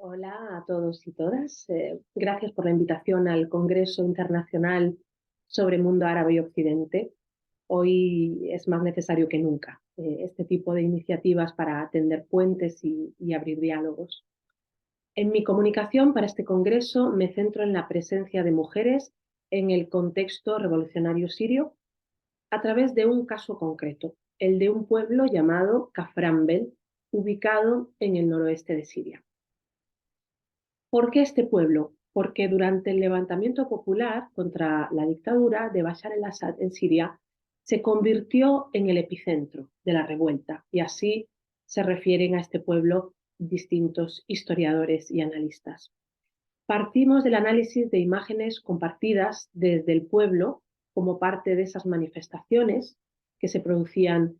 Hola a todos y todas. Gracias por la invitación al Congreso Internacional sobre Mundo Árabe y Occidente. Hoy es más necesario que nunca este tipo de iniciativas para tender puentes y abrir diálogos. En mi comunicación para este Congreso me centro en la presencia de mujeres en el contexto revolucionario sirio a través de un caso concreto, el de un pueblo llamado Kafranbel, ubicado en el noroeste de Siria. ¿Por qué este pueblo? Porque durante el levantamiento popular contra la dictadura de Bashar al-Assad en Siria, se convirtió en el epicentro de la revuelta y así se refieren a este pueblo distintos historiadores y analistas. Partimos del análisis de imágenes compartidas desde el pueblo como parte de esas manifestaciones que se producían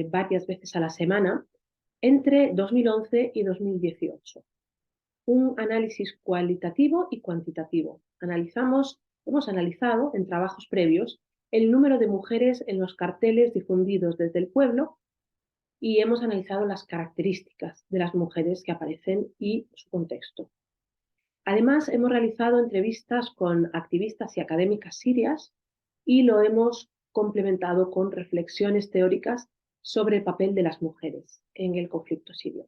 varias veces a la semana entre 2011 y 2018. Un análisis cualitativo y cuantitativo. Hemos analizado en trabajos previos el número de mujeres en los carteles difundidos desde el pueblo y hemos analizado las características de las mujeres que aparecen y su contexto. Además, hemos realizado entrevistas con activistas y académicas sirias y lo hemos complementado con reflexiones teóricas sobre el papel de las mujeres en el conflicto sirio.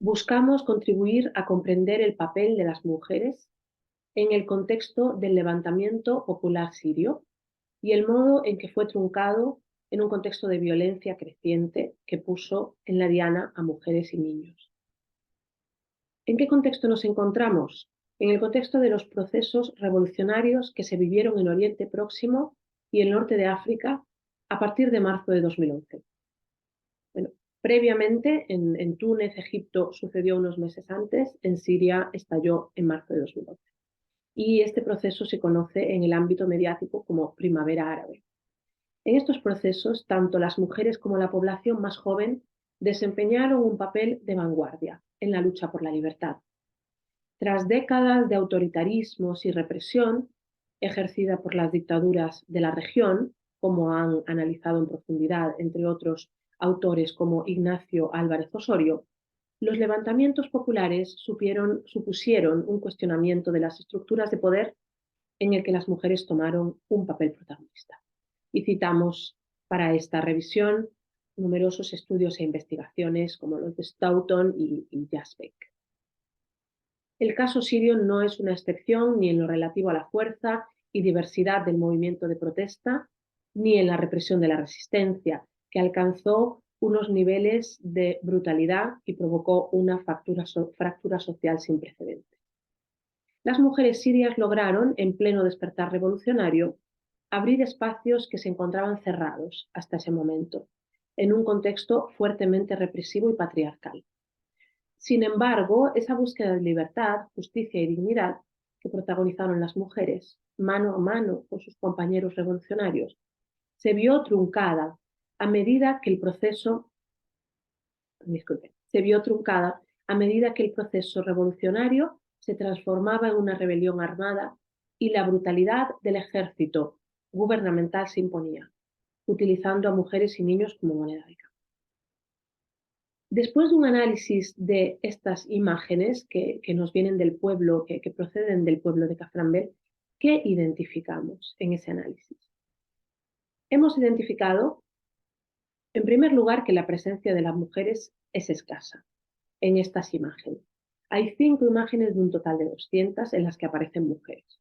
Buscamos contribuir a comprender el papel de las mujeres en el contexto del levantamiento popular sirio y el modo en que fue truncado en un contexto de violencia creciente que puso en la diana a mujeres y niños. ¿En qué contexto nos encontramos? En el contexto de los procesos revolucionarios que se vivieron en Oriente Próximo y el norte de África a partir de marzo de 2011. Bueno, previamente en Túnez, Egipto, sucedió unos meses antes, en Siria estalló en marzo de 2011. Y este proceso se conoce en el ámbito mediático como Primavera Árabe. En estos procesos, tanto las mujeres como la población más joven desempeñaron un papel de vanguardia en la lucha por la libertad. Tras décadas de autoritarismos y represión ejercida por las dictaduras de la región, como han analizado en profundidad, entre otros autores como Ignacio Álvarez Osorio, los levantamientos populares supusieron un cuestionamiento de las estructuras de poder en el que las mujeres tomaron un papel protagonista. Y citamos para esta revisión numerosos estudios e investigaciones como los de Stoughton y Jasbeck. El caso sirio no es una excepción ni en lo relativo a la fuerza y diversidad del movimiento de protesta, ni en la represión de la resistencia, que alcanzó unos niveles de brutalidad y provocó una fractura social sin precedentes. Las mujeres sirias lograron, en pleno despertar revolucionario, abrir espacios que se encontraban cerrados hasta ese momento, en un contexto fuertemente represivo y patriarcal. Sin embargo, esa búsqueda de libertad, justicia y dignidad que protagonizaron las mujeres, mano a mano con sus compañeros revolucionarios, se vio truncada a medida que el proceso, revolucionario se transformaba en una rebelión armada y la brutalidad del ejército gubernamental se imponía, utilizando a mujeres y niños como moneda de cambio. Después de un análisis de estas imágenes que nos vienen del pueblo, que proceden del pueblo de Kafranbel, ¿qué identificamos en ese análisis? Hemos identificado, en primer lugar, que la presencia de las mujeres es escasa en estas imágenes. Hay 5 imágenes de un total de 200 en las que aparecen mujeres.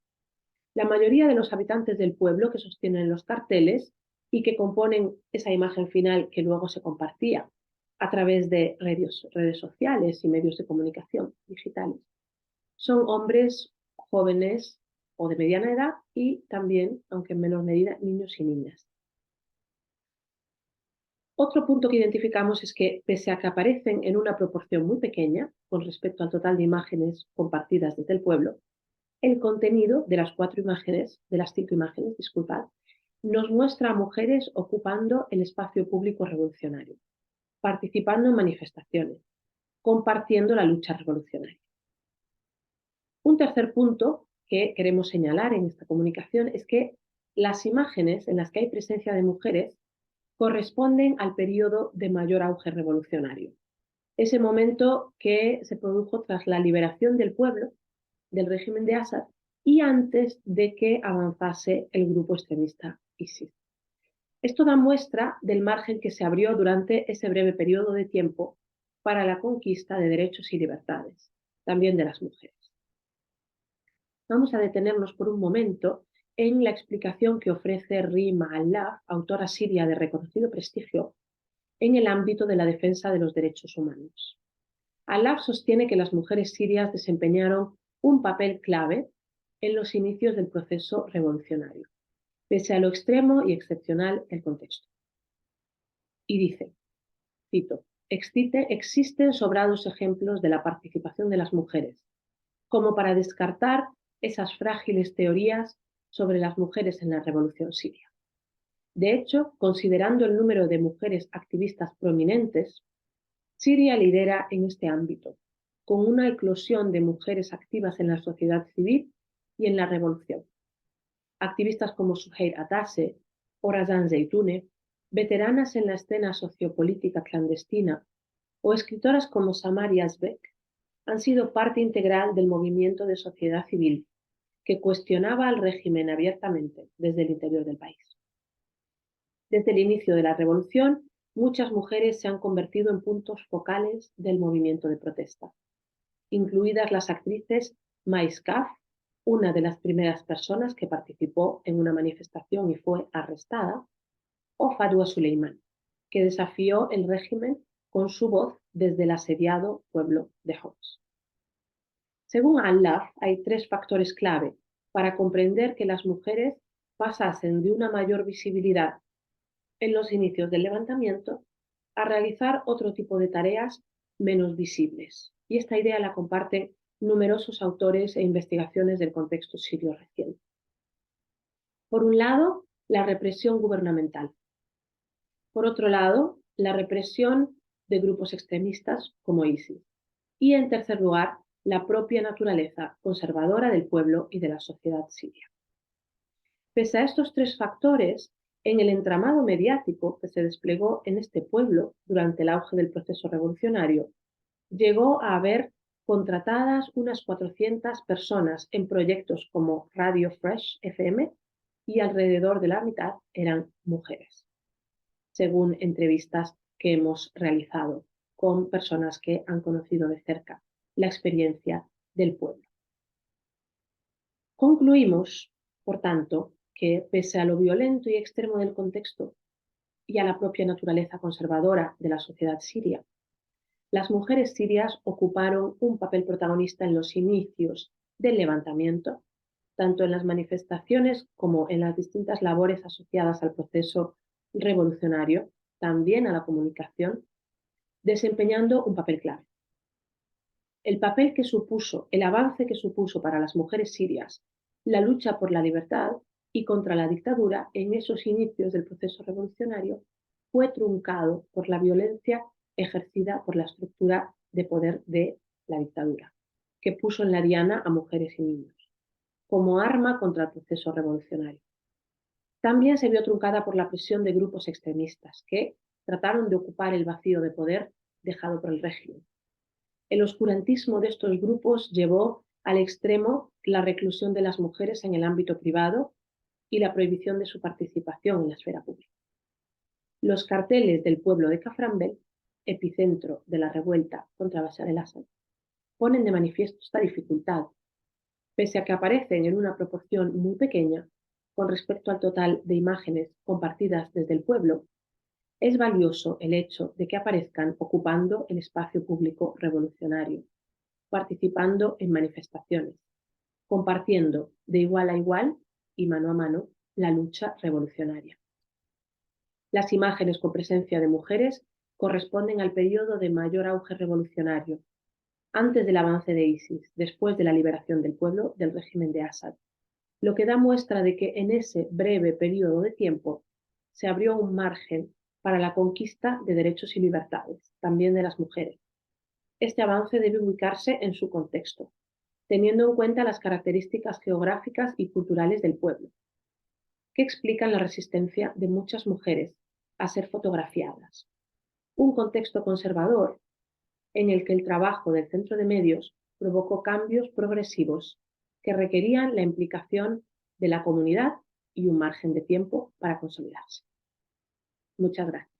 La mayoría de los habitantes del pueblo que sostienen los carteles y que componen esa imagen final que luego se compartía a través de redes sociales y medios de comunicación digitales. Son hombres jóvenes o de mediana edad y también, aunque en menor medida, niños y niñas. Otro punto que identificamos es que, pese a que aparecen en una proporción muy pequeña con respecto al total de imágenes compartidas desde el pueblo, el contenido de las 5 imágenes, nos muestra a mujeres ocupando el espacio público revolucionario, participando en manifestaciones, compartiendo la lucha revolucionaria. Un tercer punto que queremos señalar en esta comunicación es que las imágenes en las que hay presencia de mujeres corresponden al periodo de mayor auge revolucionario, ese momento que se produjo tras la liberación del pueblo del régimen de Assad y antes de que avanzase el grupo extremista ISIS. Esto da muestra del margen que se abrió durante ese breve periodo de tiempo para la conquista de derechos y libertades, también de las mujeres. Vamos a detenernos por un momento en la explicación que ofrece Rima Al-Laf, autora siria de reconocido prestigio, en el ámbito de la defensa de los derechos humanos. Al-Laf sostiene que las mujeres sirias desempeñaron un papel clave en los inicios del proceso revolucionario, pese a lo extremo y excepcional del contexto. Y dice, cito, existen sobrados ejemplos de la participación de las mujeres, como para descartar esas frágiles teorías sobre las mujeres en la revolución siria. De hecho, considerando el número de mujeres activistas prominentes, Siria lidera en este ámbito, con una eclosión de mujeres activas en la sociedad civil y en la revolución. Activistas como Suheir Atase o Razan Zeitoune, veteranas en la escena sociopolítica clandestina, o escritoras como Samar Yazbek, han sido parte integral del movimiento de sociedad civil que cuestionaba al régimen abiertamente desde el interior del país. Desde el inicio de la revolución, muchas mujeres se han convertido en puntos focales del movimiento de protesta, incluidas las actrices Mais Kaf, una de las primeras personas que participó en una manifestación y fue arrestada, o Fadwa Suleiman, que desafió el régimen con su voz desde el asediado pueblo de Homs. Según Al-Laf, hay tres factores clave para comprender que las mujeres pasasen de una mayor visibilidad en los inicios del levantamiento a realizar otro tipo de tareas menos visibles. Y esta idea la comparten numerosos autores e investigaciones del contexto sirio reciente. Por un lado, la represión gubernamental. Por otro lado, la represión de grupos extremistas como ISIS. Y en tercer lugar, la propia naturaleza conservadora del pueblo y de la sociedad siria. Pese a estos tres factores, en el entramado mediático que se desplegó en este pueblo durante el auge del proceso revolucionario, llegó a haber contratadas unas 400 personas en proyectos como Radio Fresh FM y alrededor de la mitad eran mujeres, según entrevistas que hemos realizado con personas que han conocido de cerca la experiencia del pueblo. Concluimos, por tanto, que pese a lo violento y extremo del contexto y a la propia naturaleza conservadora de la sociedad siria, las mujeres sirias ocuparon un papel protagonista en los inicios del levantamiento, tanto en las manifestaciones como en las distintas labores asociadas al proceso revolucionario, también a la comunicación, desempeñando un papel clave. El papel que supuso, el avance que supuso para las mujeres sirias la lucha por la libertad y contra la dictadura en esos inicios del proceso revolucionario fue truncado por la violencia ejercida por la estructura de poder de la dictadura, que puso en la diana a mujeres y niños, como arma contra el proceso revolucionario. También se vio truncada por la presión de grupos extremistas que trataron de ocupar el vacío de poder dejado por el régimen. El oscurantismo de estos grupos llevó al extremo la reclusión de las mujeres en el ámbito privado y la prohibición de su participación en la esfera pública. Los carteles del pueblo de Kafranbel, epicentro de la revuelta contra Bashar al-Assad, ponen de manifiesto esta dificultad, pese a que aparecen en una proporción muy pequeña con respecto al total de imágenes compartidas desde el pueblo. Es valioso el hecho de que aparezcan ocupando el espacio público revolucionario, participando en manifestaciones, compartiendo de igual a igual y mano a mano la lucha revolucionaria. Las imágenes con presencia de mujeres corresponden al periodo de mayor auge revolucionario, antes del avance de ISIS, después de la liberación del pueblo del régimen de Assad, lo que da muestra de que en ese breve periodo de tiempo se abrió un margen para la conquista de derechos y libertades, también de las mujeres. Este avance debe ubicarse en su contexto, teniendo en cuenta las características geográficas y culturales del pueblo, que explican la resistencia de muchas mujeres a ser fotografiadas. Un contexto conservador en el que el trabajo del centro de medios provocó cambios progresivos que requerían la implicación de la comunidad y un margen de tiempo para consolidarse. Muchas gracias.